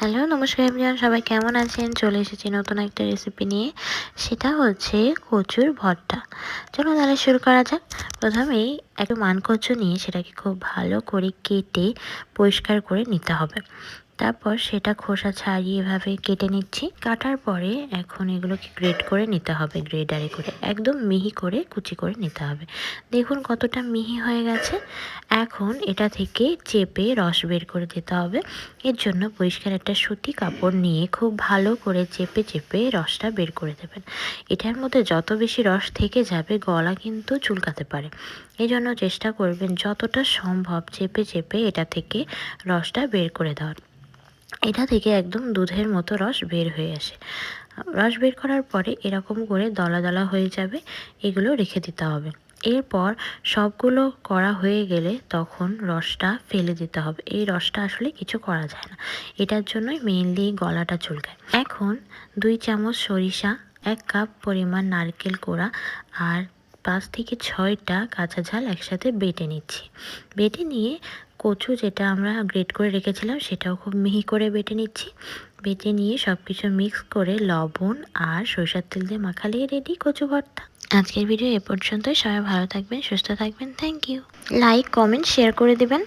Hello, নমস্কার everyone, সবাই কেমন আছেন? চলে এসেছি নতুন একটা রেসিপি নিয়ে। সেটা হচ্ছে কচুর ভর্তা। চলুন তাহলে শুরু করা যাক। প্রথমেই একটা মানকচু নিয়ে সেটাকে খুব ভালো করে কেটে পরিষ্কার করে নিতে হবে। তারপর সেটা খোসা ছাড়িয়ে এভাবে কেটে নিচ্ছি। কাটার পরে এখন এগুলোকে গ্রেড করে নিতে হবে, গ্রেডারে করে একদম মিহি করে কুচি করে নিতে হবে। দেখুন কতটা মিহি হয়ে গেছে। এখন এটা থেকে চেপে রস বের করে দিতে হবে। এর জন্য পরিষ্কার একটা সুতি কাপড় নিয়ে খুব ভালো করে চেপে চেপে রসটা বের করে দেবেন। এটার মধ্যে যত বেশি রস থেকে যাবে গলা কিন্তু চুলকাতে পারে। এই জন্য চেষ্টা করবেন যতটা সম্ভব চেপে চেপে এটা থেকে রসটা বের করে দেওয়ার। এটা থেকে একদম দুধের মতো রস বের হয়ে আসে। রস বের করার পরে এরকম করে দলা দলা হয়ে যাবে, এগুলো রেখে দিতে হবে। এরপর সবগুলো করা হয়ে গেলে তখন রসটা ফেলে দিতে হবে। এই রসটা আসলে কিছু করা যায় না, এটার জন্যই মেইনলি গলাটা চুলকায়। এখন 2 চামচ সরিষা, 1 কাপ পরিমাণ নারকেল কোড়া আর 5 থেকে 6টা কাঁচা ঝাল একসাথে বেটে নিচ্ছি। বেটে নিয়ে কচু যেটা আমরা গ্রেট করে রেখেছিলাম সেটাও খুব মিহি করে বেটে নিচ্ছি। বেটে নিয়ে সব কিছু মিক্স করে লবণ আর সরিষার তেল দিয়ে মাখালেই রেডি কচু ভর্তা। আজকের ভিডিও এ পর্যন্তই। সবাই ভালো থাকবেন, সুস্থ থাকবেন। Thank you. Like, comment, share করে দেবেন।